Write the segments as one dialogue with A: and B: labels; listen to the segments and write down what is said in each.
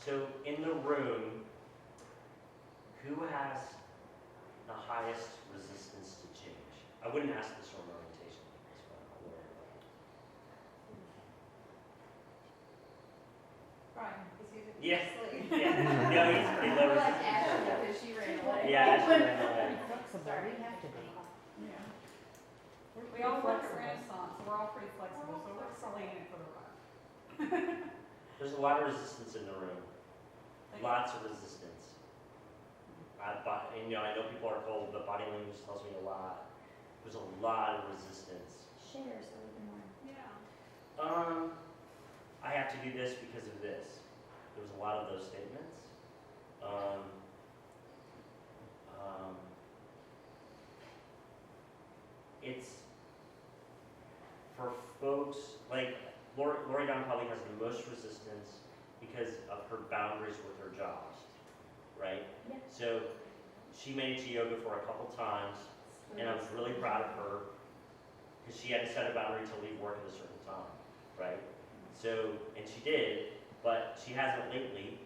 A: So in the room, who has the highest resistance to change? I wouldn't ask this on orientation. That's what I'm worried about.
B: Brian, is he
A: Yeah.
B: asleep?
A: Yeah. No, he's pretty low
B: We're like
A: resistance.
B: Ashley because she ran away.
A: Yeah, Ashley ran away.
C: Flexible, we have to be.
B: Yeah.
C: We're
B: We all work at
C: flexible.
B: Renaissance, so we're all pretty flexible, so we're still in it for the ride.
A: There's a lot of resistance in the room. Lots of resistance. I know people are cold, but body language tells me a lot. There's a lot of resistance.
D: Share so we can learn.
B: Yeah.
A: I have to do this because of this. There was a lot of those statements. It's for folks like Lori Dunn probably has the most resistance because of her boundaries with her jobs, right?
D: Yeah.
A: So she made it to yoga for a couple times, and I was really proud of her because she had to set a boundary to leave work at a certain time, right? So, and she did, but she hasn't lately,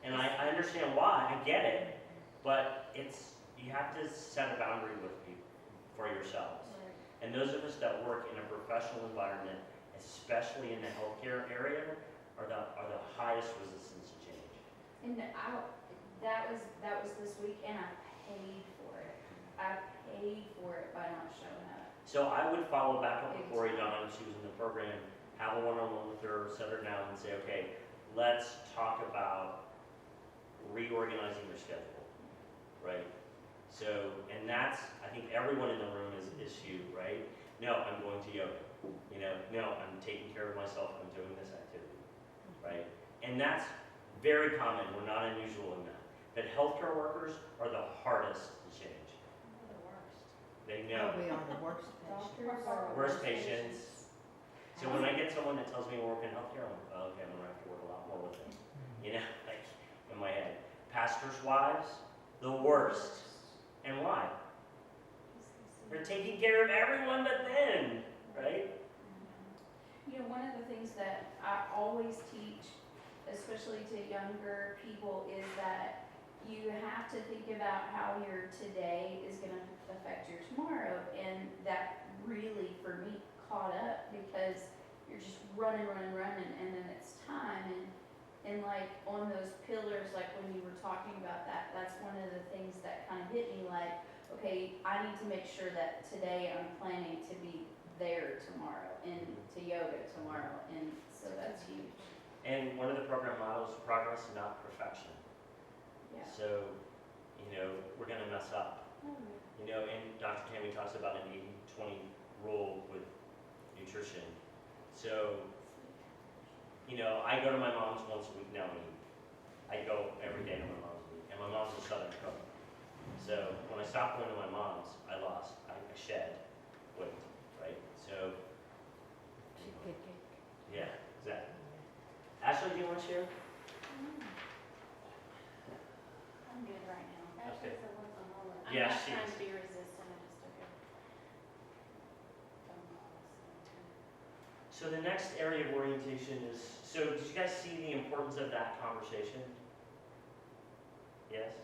A: and I understand why, I get it, but you have to set a boundary with people for yourselves. And those of us that work in a professional environment, especially in the healthcare area, are the highest resistance to change.
D: And that was this week, and I paid for it. I paid for it by not showing up.
A: So I would follow back up with Lori Dawn if she was in the program, have a one-on-one with her, set her down and say, okay, let's talk about reorganizing your schedule, right? So, and that's, I think everyone in the room is you, right? No, I'm going to yoga. No, I'm taking care of myself, I'm doing this activity, right? And that's very common, we're not unusual in that. But healthcare workers are the hardest to change.
B: We're the worst.
A: They
C: Oh,
A: know.
C: we are the worst patients.
A: Worst patients. So when I get someone that tells me we're working in healthcare, I'm like, oh, okay, I'm gonna have to work a lot more with them. Like in my head. Pastors' wives, the worst. And why? They're taking care of everyone but them, right?
D: One of the things that I always teach, especially to younger people, is that you have to think about how your today is going to affect your tomorrow. And that really, for me, caught up because you're just running, and then it's time. And like on those pillars, like when you were talking about that, that's one of the things that kind of hit me like, okay, I need to make sure that today I'm planning to be there tomorrow and to yoga tomorrow. And so that's huge.
A: And one of the program models, progress, not perfection.
D: Yeah.
A: So, we're gonna mess up. And Dr. Tammy talks about an 80-20 rule with nutrition. So, I go to my mom's once a week now and eat. I go every day to my mom's and eat. And my mom's a Southern cook. So when I stopped going to my mom's, I shed weight, right? So,
C: Good cake.
A: yeah, exactly. Ashley, do you want to share?
E: I'm good right now.
A: Okay.
E: Ashley's a workaholic. I'm
A: Yeah,
E: not
A: she
E: trying
A: is.
E: to be resistant, I just took a phone call,
A: So the next area of orientation is, so did you guys see the importance of that conversation? Yes?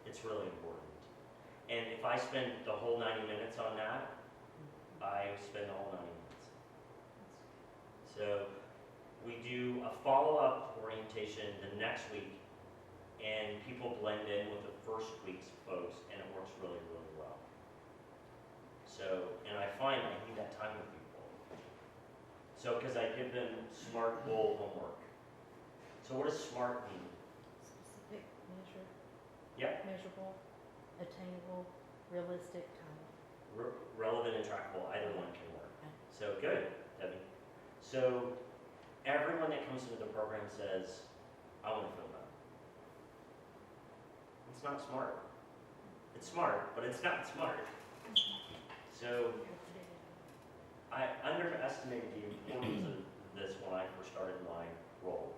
A: It's really important. And if I spend the whole 90 minutes on that, I spend the whole 90 minutes. So we do a follow-up orientation the next week, and people blend in with the first week's folks, and it works really, really well. So, and I find I need that time with people. So, because I give them SMART goal homework. So what does SMART mean?
C: Specific,
A: Yep.
C: measurable, attainable, realistic, time.
A: Relevant and trackable, either one can work. So good, Debbie. So everyone that comes into the program says, I want to feel better. It's not smart. It's smart, but it's not smart. So I underestimated the importance of this when I first started my role.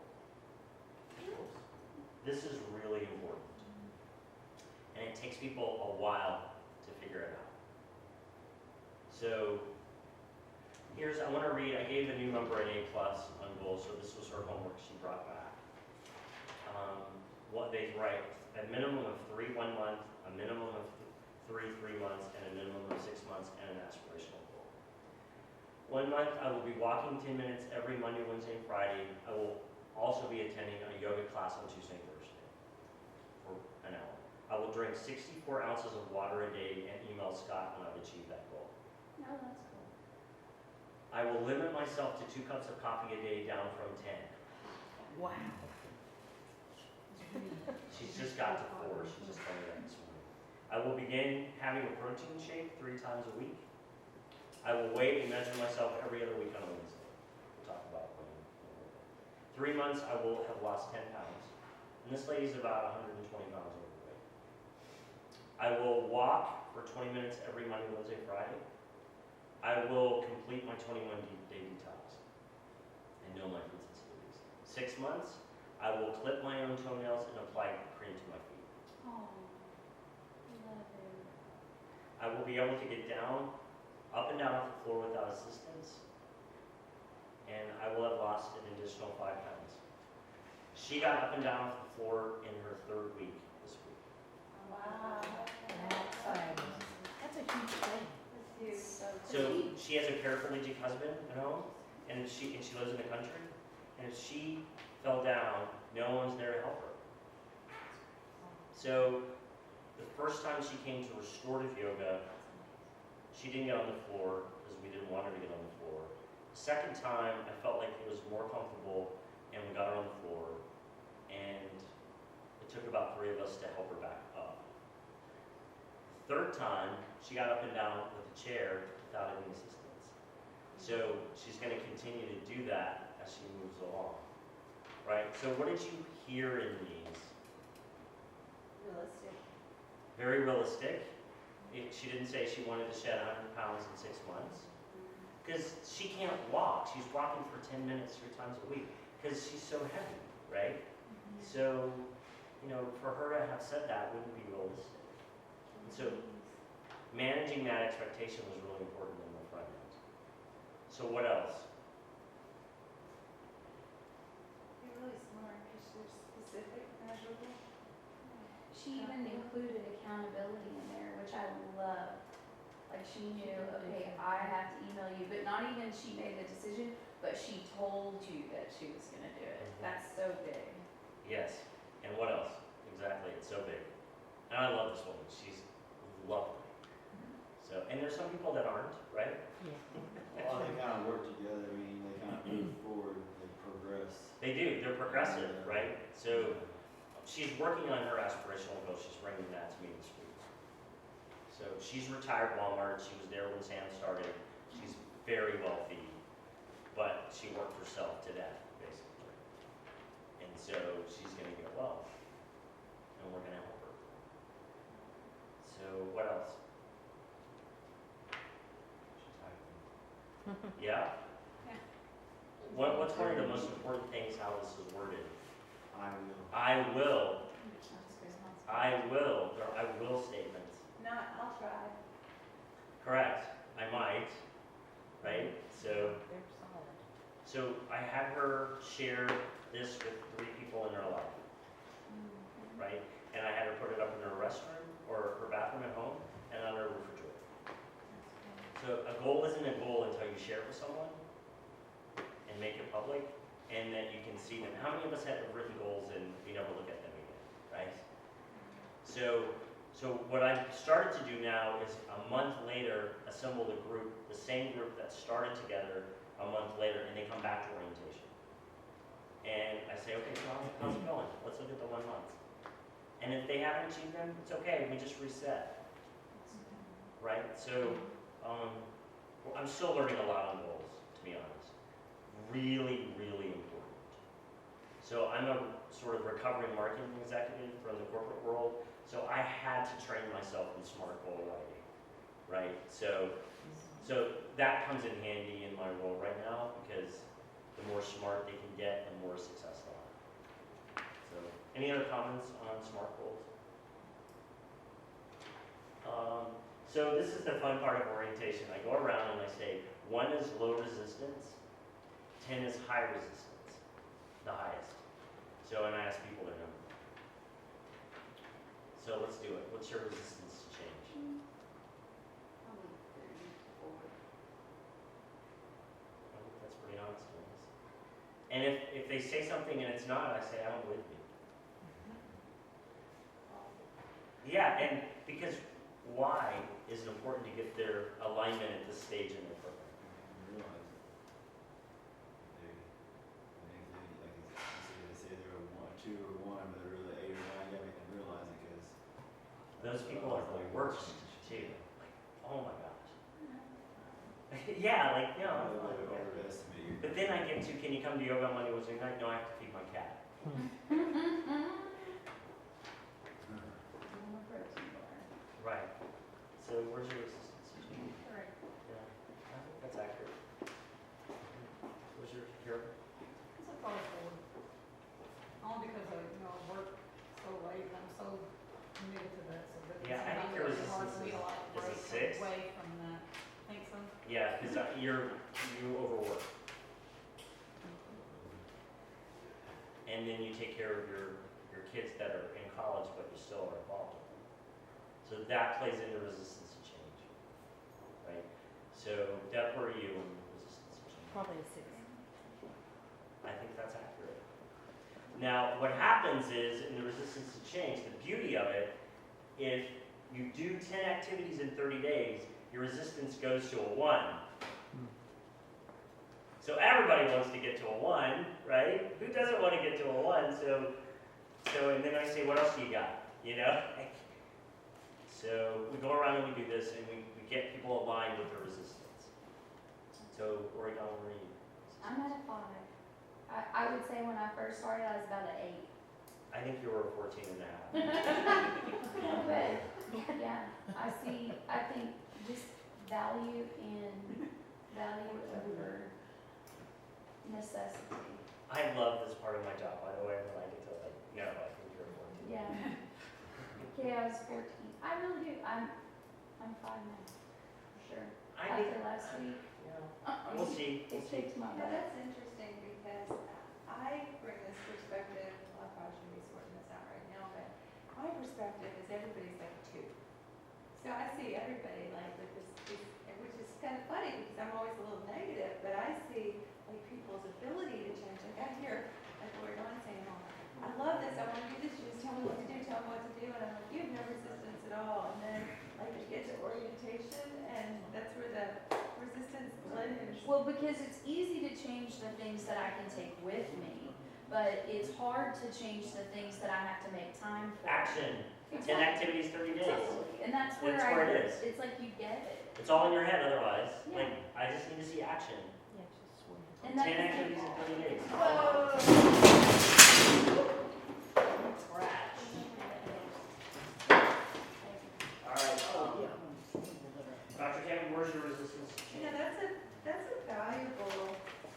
A: This is really important. And it takes people a while to figure it out. So, I want to read, I gave the new member an A+ on goals, so this was her homework she brought back. What they write, a minimum of 3 1 month, a minimum of 3 3 months, and a minimum of 6 months, and an aspirational goal. 1 month, I will be walking 10 minutes every Monday, Wednesday, and Friday. I will also be attending a yoga class on Tuesday and Thursday for an hour. I will drink 64 ounces of water a day and email Scott when I've achieved that goal.
D: No, that's cool.
A: I will limit myself to 2 cups of coffee a day, down from 10.
C: Wow.
A: She's just got to 4. She just told me that this morning. I will begin having a protein shake 3 times a week. I will weigh and measure myself every other week on a Wednesday. We'll talk about when. 3 months, I will have lost 10 pounds. And this lady's about 120 pounds overweight. I will walk for 20 minutes every Monday, Wednesday, Friday. I will complete my 21-day detox and know my food sensitivities. 6 months, I will clip my own toenails and apply cream to my feet.
D: Oh, love it.
A: I will be able to get down, up and down off the floor without assistance, and I will have lost an additional 5 pounds. She got up and down off the floor in her 3rd week this week.
E: Wow.
C: That's a huge thing.
A: So she has a paraplegic husband at home, and she lives in the country, and if she fell down, no one's there to help her. So the first time she came to restorative yoga, she didn't get on the floor because we didn't want her to get on the floor. The second time, I felt like it was more comfortable, and we got her on the floor, and it took about 3 of us to help her back up. The 3rd time, she got up and down with a chair without any assistance. So she's going to continue to do that as she moves along. Right? So what did you hear in these?
E: Realistic.
A: Very realistic. She didn't say she wanted to shed 100 pounds in 6 months. Because she can't walk. She's walking for 10 minutes 3 times a week because she's so heavy, right? So, for her to have said that wouldn't be realistic. And so managing that expectation was really important in the front end. So what else?
E: You're really smart because you're specific, measurable.
D: She even included accountability in there, which I love. Like she knew, okay, I have to email you, but not even she made the decision, but she told you that she was gonna do it. That's so big.
A: Yes. And what else? Exactly. It's so big. And I love this woman. She's lovely. So, and there's some people that aren't, right?
F: Well, they kind of work together. I mean, they kind of move forward. They progress.
A: They do. They're progressive, right? So she's working on her aspirational goal. She's bringing that to me this week. So she's retired Walmart. She was there when Sam started. She's very wealthy, but she worked herself to death, basically. And so she's going to get well, and we're going to help her. So what else? Yeah?
E: Yeah.
A: What's one of the most important things how this is worded?
F: I will.
A: I will.
D: That's good.
A: I will. There are I will statements.
E: Not, I'll try.
A: Correct. I might. Right? So
C: They're solid.
A: I had her share this with 3 people in her life. Right? And I had her put it up in her restroom or her bathroom at home and on her refrigerator. So a goal isn't a goal until you share it with someone and make it public, and that you can see them. How many of us have written goals and we never look at them again, right? So what I've started to do now is a month later assemble the group, the same group that started together a month later, and they come back to orientation. And I say, okay, so how's it going? Let's look at the 1 month. And if they haven't achieved them, it's okay. We just reset, right? So. Well, I'm still learning a lot on goals, to be honest. Really, really important. So I'm a sort of recovering marketing executive from the corporate world, so I had to train myself in SMART goal writing, right? So that comes in handy in my role right now because the more SMART they can get, the more success they'll have. So any other comments on SMART goals? So this is the fun part of orientation. I go around and I say, 1 is low resistance, 10 is high resistance, the highest. So, and I ask people their number. So let's do it. What's your resistance to change?
D: Probably 34.
A: I think that's pretty honest. Honest. And if they say something and it's not, I say, I don't believe you. Yeah, and because why is it important to get their alignment at this stage in their program?
F: Realize it. They say they're a 1, 2 or 1, but they're really 8 or 9. You gotta make them realize it because
A: Those people are the worst too. Like, oh my gosh. Yeah, like, no.
F: They overestimate your.
A: But then I get to, can you come to yoga on Monday, Wednesday night? No, I have to feed my cat. Right. So where's your resistance to change?
B: Correct.
A: Yeah, I think that's accurate. Where's your
B: It's a probably 4. Only because I, work so late, and I'm so committed to that, so that
A: Yeah, I think
B: sometimes
A: your
B: it's hard for me to
A: resistance
B: like
A: is a
B: break
A: 6.
B: away from that. Think so?
A: Yeah, because you overwork. And then you take care of your kids that are in college, but you still are involved with them. So that plays into resistance to change, right? So Deb, where are you in resistance to change?
C: Probably a 6.
A: I think that's accurate. Now, what happens is, in the resistance to change, the beauty of it, if you do 10 activities in 30 days, your resistance goes to a 1. So everybody wants to get to a 1, right? Who doesn't want to get to a 1? So, and then I say, what else do you got? So we go around and we do this, and we get people aligned with their resistance. So, Oregon, where are you?
D: I'm at a 5. I would say when I first started, I was about an 8.
A: I think you were a 14 and a half.
D: But, yeah, I think just value over necessity.
A: I love this part of my job, by the way, when I get to no, I think you're a 14.
D: Yeah. Okay, I was 14. I really do. I'm 5 now, for sure.
A: I think,
D: After last week,
A: we'll see.
D: it kicked my
E: Now,
D: butt.
E: that's interesting because I bring this perspective, well, I probably shouldn't be sorting this out right now, but my perspective is everybody's like 2. So I see everybody like with this, which is kind of funny because I'm always a little negative, but I see like people's ability to change. Like I hear, like Lord Dawn saying, oh, I love this, I want to do this, you just tell me what to do, and I'm like, you have no resistance at all. And then like you get to orientation, and that's where the resistance blends.
D: Well, because it's easy to change the things that I can take with me, but it's hard to change the things that I have to make time for.
A: Action. 10
D: Exactly.
A: activities, 30 days.
D: Totally. And that's where
A: That's where it is.
D: it's like you get it.
A: It's all in your head otherwise.
D: Yeah.
A: Like, I just need to see action.
C: Yeah, just swing.
D: And
A: 10
D: that's
A: activities in 30 days.
E: Whoa.
A: Crash. All right. Dr. Tammy, where's your resistance to
E: You know,
A: change?
E: that's a valuable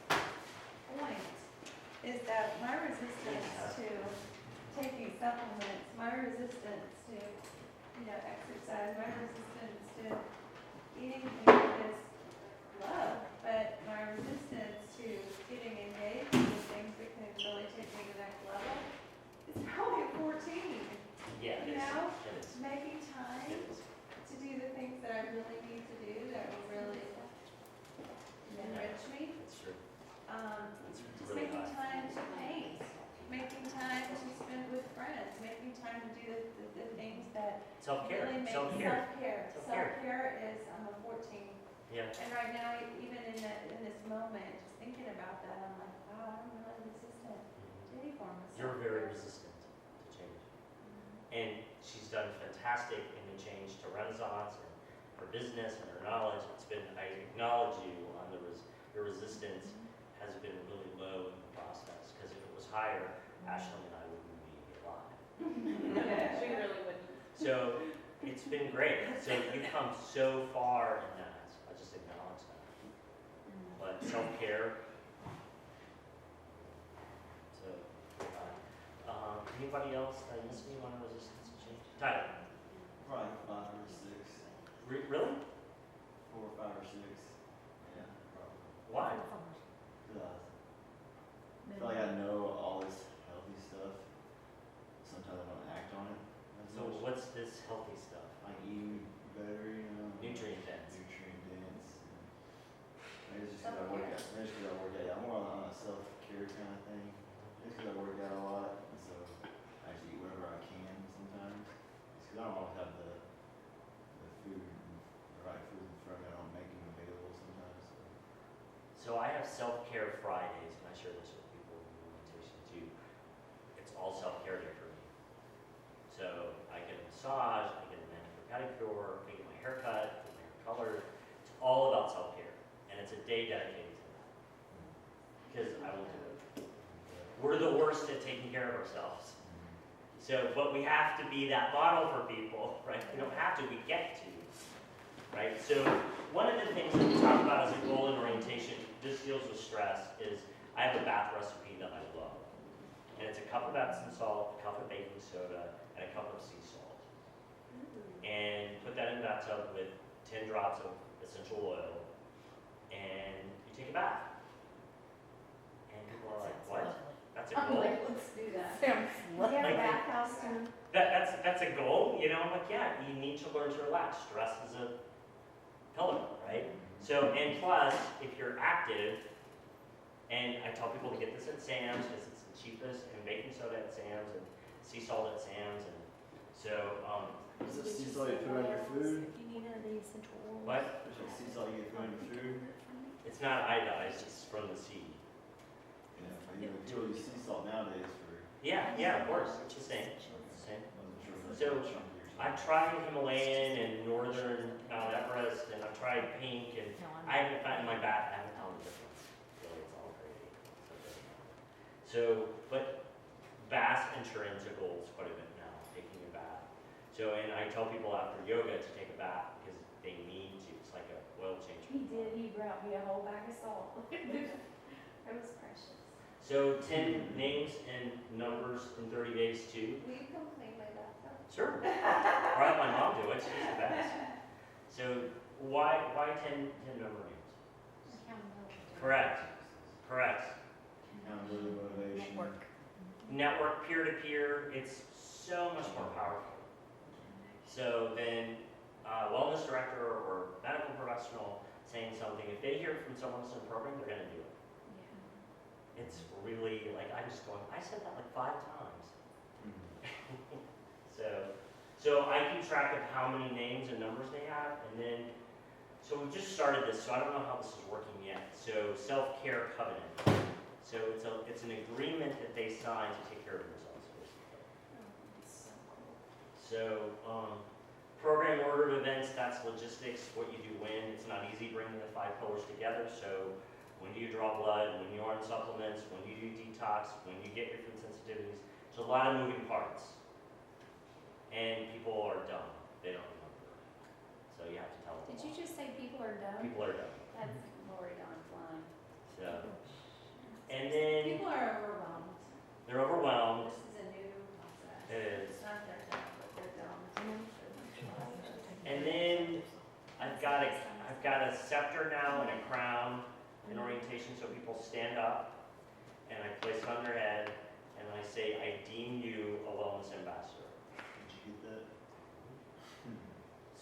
E: point, is that my resistance to taking supplements, my resistance to, exercise, my resistance to eating things is love, but my resistance to getting engaged in things that can really take me to the next level is probably a 14.
A: Yeah, it
E: You
A: is.
E: know?
A: It is.
E: Making time
A: It is.
E: to do the things that I really need to do that will really enrich me.
A: It's true. It's
E: Just
A: really
E: making
A: high.
E: time to paint, making time to spend with friends, making time to do the things that
A: Self-care.
E: really make
A: Self-care.
E: self-care.
A: Self-care.
E: Self-care is, I'm a 14.
A: Yeah.
E: And right now, even in this moment, just thinking about that, I'm like, wow, I'm really resistant to any form of
A: You're
E: self-care.
A: very resistant to change. And she's done fantastic in the change to Renaissance and her business and her knowledge. I acknowledge you on your resistance has been really low in the process, because if it was higher, Ashley and I wouldn't be alive.
B: She really wouldn't.
A: So it's been great. So you've come so far in that. I just acknowledge that. But self-care. So, anybody else that I missed me on resistance to change? Tyler.
F: Probably 5 or 6.
A: Really?
F: 4 or 5 or 6. Yeah.
A: Why?
F: I feel like I know all this healthy stuff. Sometimes I don't act on it. As
A: So
F: much.
A: what's this healthy stuff?
F: Like eating better, you know.
A: Nutrient dense.
F: Nutrient dense. Maybe it's just 'cause I work out. Maybe it's 'cause I work out. Yeah, I'm more on a self-care kind of thing. Just 'cause I work out a lot, and so I just eat whatever I can sometimes. It's 'cause I don't always have the food, the right food in front of me. I don't make them available sometimes.
A: So I have self-care Fridays, and I share this with people in orientation too. It's all self-care day for me. So I get a massage, I get a manicure pedicure, I get my hair cut, get my hair colored. It's all about self-care, and it's a day dedicated to that. Because I will do it. We're the worst at taking care of ourselves. So, but we have to be that model for people, right? We don't have to, we get to, right? So one of the things that we talk about as a goal in orientation, this deals with stress, is I have a bath recipe that I love. And it's a cup of Epsom salt, a cup of baking soda, and a cup of sea salt. And put that in the bathtub with 10 drops of essential oil, and you take a bath. And people are like, what? That's a
D: I'm
A: goal?
D: like, let's do that.
C: Sounds
D: Do you have a
A: Like-
D: bathhouse too?
A: That's a goal, you know, I'm like, yeah, you need to learn to relax. Stress is a pillar, right? So, and plus, if you're active, and I tell people to get this at Sam's, because it's the cheapest, and baking soda at Sam's, and sea salt at Sam's, and so,
F: Is it sea salt you put on your food?
C: If you need any essential oils.
A: what?
F: Is it sea salt you get put on your food?
A: It's not iodized, it's from the sea.
F: Yeah, but you know, people use sea salt nowadays for.
A: Yeah, of course, it's the same, it's the same.
F: Wasn't sure if it was
A: So,
F: chunky or something.
A: I've tried Himalayan and Northern Mount Everest, and I've tried pink, and
C: No, I'm
A: I haven't found in my bath, I haven't found the difference. Really, it's all crazy. So, but baths enter into goals quite a bit now, taking a bath. So, and I tell people after yoga to take a bath because they need to. It's like a oil change.
D: He did, he brought me a whole bag of salt. It was precious.
A: So 10 names and numbers in 30 days too.
E: Will you come clean my bathtub?
A: Sure. Or have my mom do it, she's the best. So why 10 number names?
D: Accountability.
A: Correct.
F: Accountability, motivation.
C: Network.
A: Network peer-to-peer, it's so much more powerful. So then, wellness director or medical professional saying something, if they hear it from someone else in the program, they're gonna do it. It's really, like, I'm just going, I said that like 5 times.
F: Mhm.
A: So I keep track of how many names and numbers they have, and then, so we just started this, so I don't know how this is working yet. So self-care covenant. So it's an agreement that they sign to take care of themselves, basically. So, program ordered events, that's logistics, what you do when. It's not easy bringing the 5 pillars together, so when do you draw blood, when you're on supplements, when you do detox, when you get your food sensitivities. There's a lot of moving parts. And people are dumb, they don't remember. So you have to tell them.
D: Did you just say people are dumb?
A: People are dumb,
D: That's Lori Dawn flying.
A: so. And then
E: People are overwhelmed.
A: they're overwhelmed,
E: This is a new process.
A: it is.
E: It's not their job, but they're dumb.
A: And then I've got a scepter now and a crown in orientation, so people stand up, and I place it on their head, and I say, I deem you a wellness ambassador.
F: Did you get that?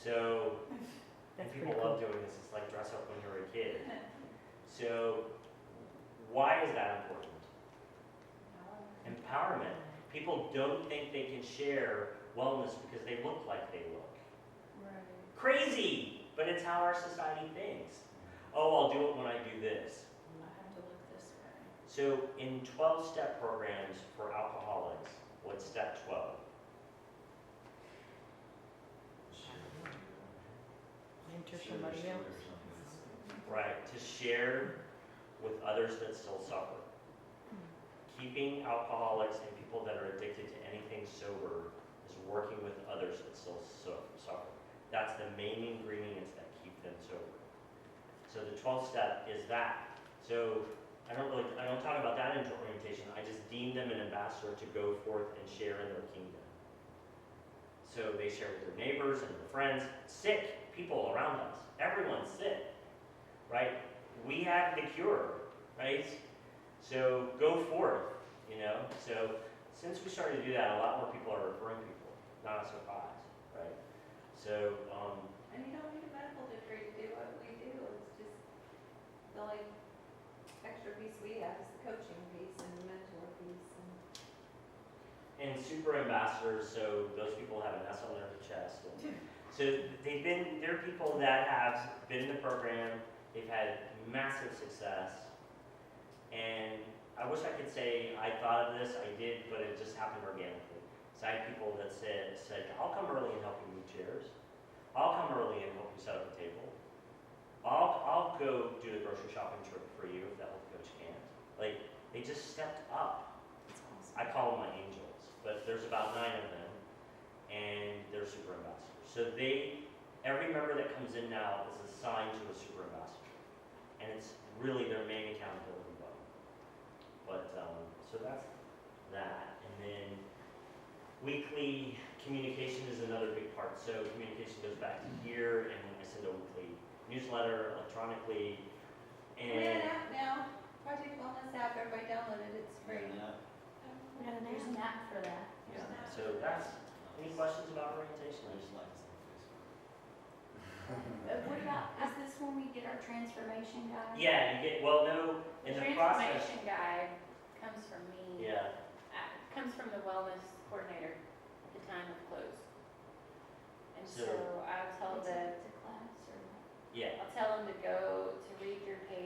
A: So, and
C: That's
A: people
C: pretty
A: love
C: cool.
A: doing this, it's like dress up when you were a kid. So, why is that important? Empowerment. People don't think they can share wellness because they look like they look.
D: Right.
A: Crazy, but it's how our society thinks. Oh, I'll do it when I do this.
D: I have to look this way.
A: So in 12-step programs for alcoholics, what's step 12?
C: Mentor
F: Share
C: somebody
F: your story
C: else.
F: or something.
A: Right, to share with others that still suffer. Keeping alcoholics and people that are addicted to anything sober is working with others that still suffer. That's the main ingredients that keep them sober. So the 12th step is that. So I don't talk about that in orientation. I just deem them an ambassador to go forth and share in their kingdom. So they share with their neighbors and their friends, sick people around us. Everyone's sick, right? we have the cure, right? So go forth, you know? So since we started to do that, a lot more people are referring people, not a surprise, right? So,
E: And you don't need a medical degree to do what we do, it's just the only extra piece we have is the coaching piece and the mentor piece and.
A: and super ambassadors, so those people have an S on their chest. And so they're people that have been in the program, they've had massive success. And I wish I could say I thought of this, I did, but it just happened organically. So I had people that said, I'll come early and help you move chairs. I'll come early and help you set up a table. I'll go do the grocery shopping trip for you if the health coach can't. Like, they just stepped up.
C: That's awesome.
A: I call them my angels, but there's about 9 of them, and they're super ambassadors. So every member that comes in now is assigned to a super ambassador, and it's really their main accountability buddy. But, so that's that, and then weekly communication is another big part. So communication goes back to here, and I send a weekly newsletter electronically,
E: We have
A: and
E: an app now, Project Wellness app, everybody download it, it's free.
F: Yeah.
C: We got an
D: There's an app for that.
A: yeah, so that's, any questions about orientation?
F: I just like this on Facebook.
D: What about, is this when we get our transformation guide?
A: Yeah, you get, well, no, in the process,
G: Transformation guide comes from me.
A: yeah,
G: Comes from the wellness coordinator at the time of close. And
A: So-
G: so I'll tell
D: It's
G: them,
D: a class or?
A: yeah,
G: I'll tell them to go to read your page